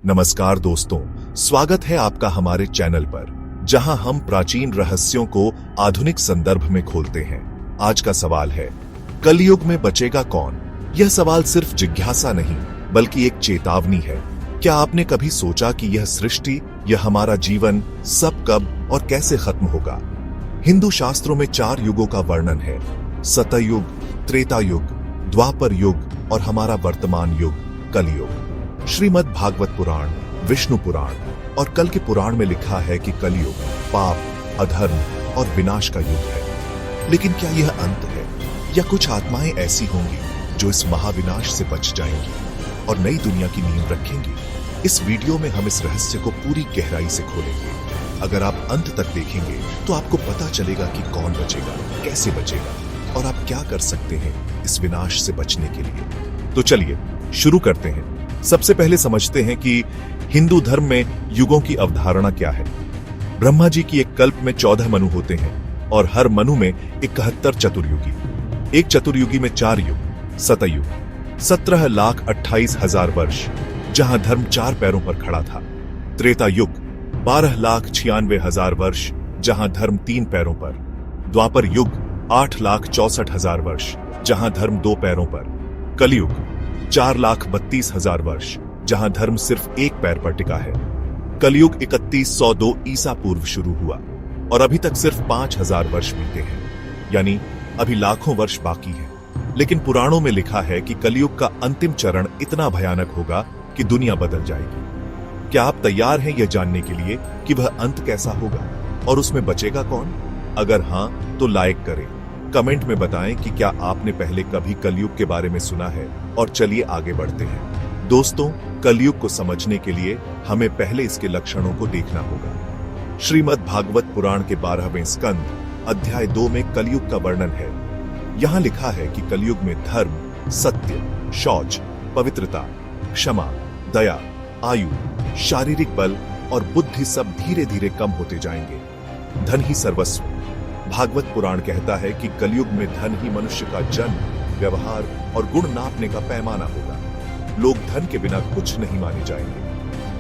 नमस्कार दोस्तों, स्वागत है आपका हमारे चैनल पर, जहां हम प्राचीन रहस्यों को आधुनिक संदर्भ में खोलते हैं। आज का सवाल है, कलयुग में बचेगा कौन? यह सवाल सिर्फ जिज्ञासा नहीं, बल्कि एक चेतावनी है। क्या आपने कभी सोचा कि यह सृष्टि, यह हमारा जीवन, सब कब और कैसे खत्म होगा? हिंदू शास्त्रों में 4 युगों का वर्णन है: सतयुग, त्रेता युग, द्वापर युग और हमारा वर्तमान युग कलयुग। श्रीमद् भागवत पुराण, विष्णु पुराण और कल के पुराण में लिखा है कि कलयुग पाप, अधर्म और विनाश का युग है। लेकिन क्या यह अंत है, या कुछ आत्माएं ऐसी होंगी जो इस महाविनाश से बच जाएंगी और नई दुनिया की नींव रखेंगी? इस वीडियो में हम इस रहस्य को पूरी गहराई से खोलेंगे। अगर आप अंत तक देखेंगे तो आपको पता चलेगा कि कौन बचेगा, कैसे बचेगा और आप क्या कर सकते हैं इस विनाश से बचने के लिए। तो चलिए शुरू करते हैं। सबसे पहले समझते हैं कि हिंदू धर्म में युगों की अवधारणा क्या है। ब्रह्मा जी की एक कल्प में 14 मनु होते हैं और हर मनु में 71 चतुर्युगी। एक चतुर्युगी में 4 युग: सतयुग 17,28,000 वर्ष, जहां धर्म 4 पैरों पर खड़ा था; त्रेता युग 12,96,000 वर्ष, जहां धर्म 3 पैरों पर; द्वापर युग 8,64,000 वर्ष, जहां धर्म 2 पैरों पर; कलयुग 4,32,000 वर्ष, जहां धर्म सिर्फ 1 पैर पर टिका है। कलयुग 3102 ईसा पूर्व शुरू हुआ और अभी तक सिर्फ 5,000 वर्ष बीते हैं, यानी अभी लाखों वर्ष बाकी हैं। लेकिन पुराणों में लिखा है कि कलयुग का अंतिम चरण इतना भयानक होगा कि दुनिया बदल जाएगी। क्या आप तैयार हैं यह जानने के लिए कि वह अंत कैसा होगा और उसमें बचेगा कौन? अगर हां तो लाइक करें, कमेंट में बताएं कि क्या आपने पहले कभी कलयुग के बारे में सुना है। और चलिए आगे बढ़ते हैं। दोस्तों, कलयुग को समझने के लिए हमें पहले इसके लक्षणों को देखना होगा। श्रीमद् भागवत पुराण के 12वें स्कंद अध्याय 2 में कलयुग का वर्णन है। यहां लिखा है कि कलयुग में धर्म, सत्य, शौच, पवित्रता, क्षमा, दया, आयु, शारीरिक बल और बुद्धि सब धीरे धीरे कम होते जाएंगे। धन ही सर्वस्व। भागवत पुराण कहता है कि कलयुग में धन ही मनुष्य का जन्म, व्यवहार और गुण नापने का पैमाना होगा। लोग धन के बिना कुछ नहीं माने जाएंगे।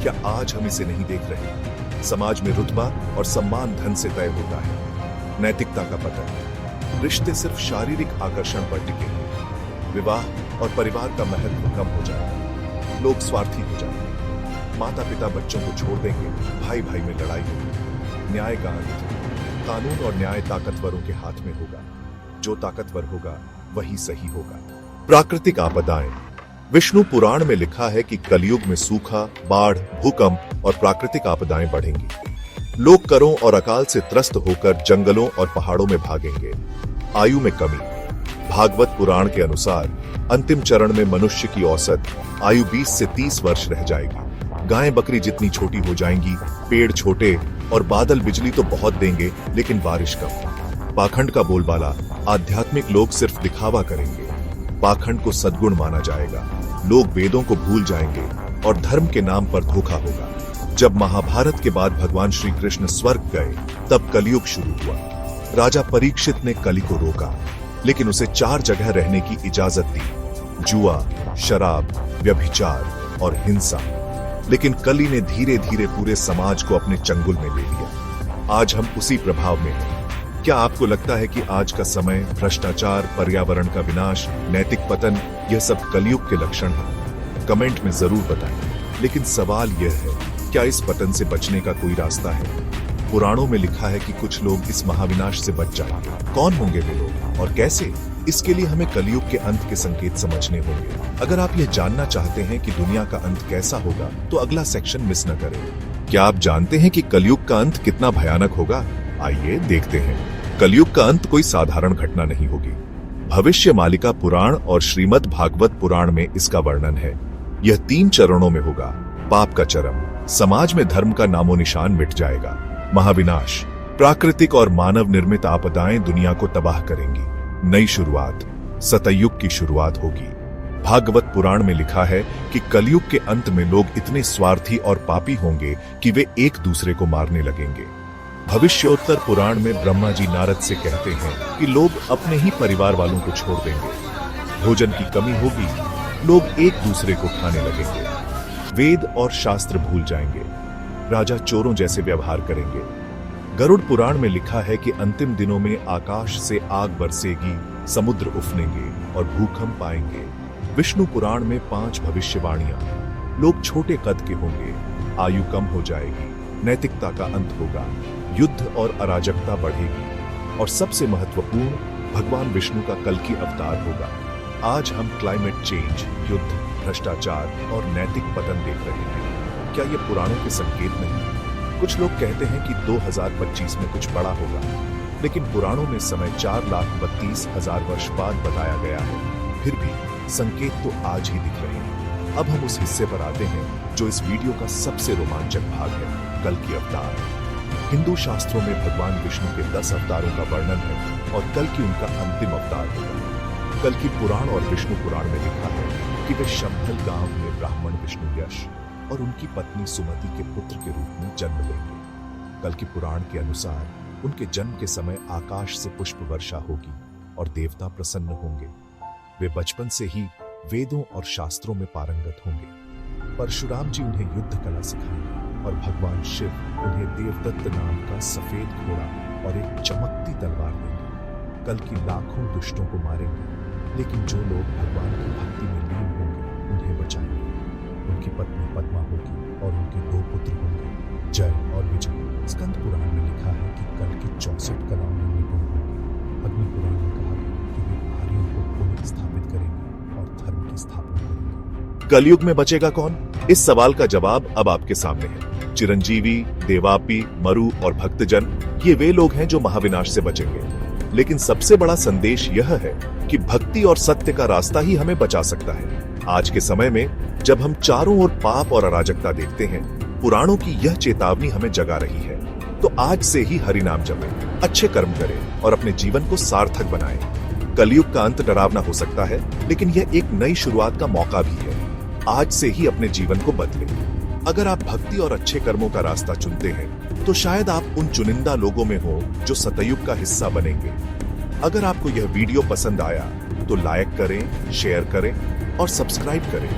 क्या आज हम इसे नहीं देख रहे? समाज में रुतबा और सम्मान धन से तय होता है। नैतिकता का पतन। रिश्ते सिर्फ शारीरिक आकर्षण पर टिके हैं। विवाह और परिवार का महत्व कम हो जाएगा। लोग स्वार्थी हो जाएंगे। माता पिता बच्चों को छोड़ देंगे। भाई भाई में लड़ाई होगी। न्याय का अंत। कानून और न्याय ताकतवरों के हाथ में होगा। जो ताकतवर होगा वही सही होगा। प्राकृतिक आपदाएं। विष्णु पुराण में लिखा है कि कलयुग में सूखा, बाढ़, भूकंप और प्राकृतिक आपदाएं बढ़ेंगी। लोग करों और अकाल से त्रस्त होकर जंगलों और पहाड़ों में भागेंगे। आयु में कमी। भागवत पुराण के अनुसार अंतिम चरण में मनुष्य की औसत आयु 20 से 30 वर्ष रह जाएगी। गायें बकरी जितनी छोटी हो जाएंगी, पेड़ छोटे और बादल बिजली तो बहुत देंगे, लेकिन बारिश कम। पाखंड का बोलबाला। आध्यात्मिक लोग सिर्फ दिखावा करेंगे। पाखंड को सद्गुण माना जाएगा। लोग वेदों को भूल जाएंगे और धर्म के नाम पर धोखा होगा। जब महाभारत के बाद भगवान श्री कृष्ण स्वर्ग गए, तब कलयुग शुरू हुआ। राजा परीक्षित ने कलि को रोका, लेकिन उसे 4 जगह रहने की इजाजत दी: जुआ, शराब, व्यभिचार और हिंसा। लेकिन कलि ने धीरे धीरे पूरे समाज को अपने चंगुल में ले लिया। आज हम उसी प्रभाव में हैं। क्या आपको लगता है कि आज का समय, भ्रष्टाचार, पर्यावरण का विनाश, नैतिक पतन, यह सब कलयुग के लक्षण हैं? कमेंट में जरूर बताएं। लेकिन सवाल यह है, क्या इस पतन से बचने का कोई रास्ता है? पुराणों में लिखा है कि कुछ लोग इस महाविनाश से बच जाएंगे। कौन होंगे वे लोग और कैसे? इसके लिए हमें कलयुग के अंत के संकेत समझने होंगे। अगर आप यह जानना चाहते हैं कि दुनिया का अंत कैसा होगा, तो अगला सेक्शन मिस न करें। क्या आप जानते हैं कि कलयुग का अंत कितना भयानक होगा? आइए देखते हैं। कलयुग का अंत कोई साधारण घटना नहीं होगी। भविष्य मालिका पुराण और श्रीमद् भागवत पुराण में इसका वर्णन है। यह 3 चरणों में होगा। पाप का चरम। समाज में धर्म का नामो निशान मिट जाएगा। महाविनाश। प्राकृतिक और मानव निर्मित आपदाएं दुनिया को तबाह करेंगी। नई शुरुआत। सतयुग की शुरुआत होगी। भागवत पुराण में लिखा है कि कलयुग के अंत में लोग इतने स्वार्थी और पापी होंगे कि वे एक दूसरे को मारने लगेंगे। भविष्योत्तर पुराण में ब्रह्मा जी नारद से कहते हैं कि लोग अपने ही परिवार वालों को छोड़ देंगे। भोजन की कमी होगी। लोग एक दूसरे को खाने लगेंगे। वेद और शास्त्र भूल जाएंगे, राजा चोरों जैसे व्यवहार करेंगे। गरुड़ पुराण में लिखा है कि अंतिम दिनों में आकाश से आग बरसेगी, समुद्र उफनेंगे और भूकंप आएंगे। विष्णु पुराण में 5 भविष्यवाणियां, लोग छोटे कद के होंगे, आयु कम हो जाएगी, नैतिकता का अंत होगा, युद्ध और अराजकता बढ़ेगी और सबसे महत्वपूर्ण, भगवान विष्णु का कल की अवतार होगा। आज हम क्लाइमेट चेंज, युद्ध, भ्रष्टाचार और नैतिक पतन देख रहे हैं। क्या ये पुराणों के संकेत नहीं? कुछ लोग कहते हैं कि 2025 में कुछ बड़ा होगा, लेकिन पुराणों में समय 4,32,000 वर्ष बाद बताया गया है। फिर भी संकेत तो आज ही दिख रहे हैं। अब हम उस हिस्से पर आते हैं जो इस वीडियो का सबसे रोमांचक भाग है, कल की अवतार। हिंदू शास्त्रों में भगवान विष्णु के 10 अवतारों का वर्णन है और कल की उनका अंतिम अवतार होगा। कल की पुराण और विष्णु पुराण में लिखा है कि वे शंभल गांव में ब्राह्मण विष्णु यश और उनकी पत्नी सुमति के पुत्र के रूप में जन्म लेंगे। कल की पुराण के अनुसार उनके जन्म के समय आकाश से पुष्प वर्षा होगी और देवता प्रसन्न होंगे। वे बचपन से ही वेदों और शास्त्रों में पारंगत होंगे। परशुराम जी उन्हें युद्ध कला सिखाएंगे और भगवान शिव उन्हें देवदत्त नाम का सफेद घोड़ा और एक चमकती तलवार देंगे। कल की लाखों दुष्टों को मारेंगे, लेकिन जो लोग भगवान की भक्ति में लीन होंगे उन्हें बचाएंगे। उनकी पत्नी पद्मा होगी और उनके 2 पुत्र होंगे, जय और विजय। स्कंद पुराण में लिखा है कि कल की 64 कलाओं में निपुण होंगे। अग्नि पुराण में कहा गया कि वे आर्यों को पुनः स्थापित करेंगे और धर्म की स्थापना करेंगे। कलयुग में बचेगा कौन? इस सवाल का जवाब अब आपके सामने है। चिरंजीवी, देवापी, मरु और भक्तजन, ये वे लोग हैं जो महाविनाश से बचेंगे। लेकिन सबसे बड़ा संदेश यह है कि भक्ति और सत्य का रास्ता ही हमें बचा सकता है। आज के समय में जब हम चारों ओर पाप और अराजकता देखते हैं, पुराणों की यह चेतावनी हमें जगा रही है। तो आज से ही हरि नाम जपें, अच्छे कर्म करें और अपने जीवन को सार्थक बनाएं। कलयुग का अंत डरावना हो सकता है, लेकिन यह एक नई शुरुआत का मौका भी है। आज से ही अपने जीवन को बदलें। अगर आप भक्ति और अच्छे कर्मों का रास्ता चुनते हैं, तो शायद आप उन चुनिंदा लोगों में हो जो सतयुग का हिस्सा बनेंगे। अगर आपको यह वीडियो पसंद आया तो लाइक करें, शेयर करें और सब्सक्राइब करें।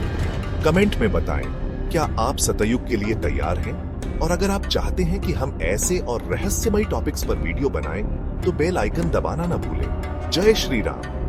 कमेंट में बताएं, क्या आप सतयुग के लिए तैयार हैं? और अगर आप चाहते हैं कि हम ऐसे और रहस्यमयी टॉपिक्स पर वीडियो बनाएं, तो बेल आइकन दबाना न भूलें। जय श्री राम।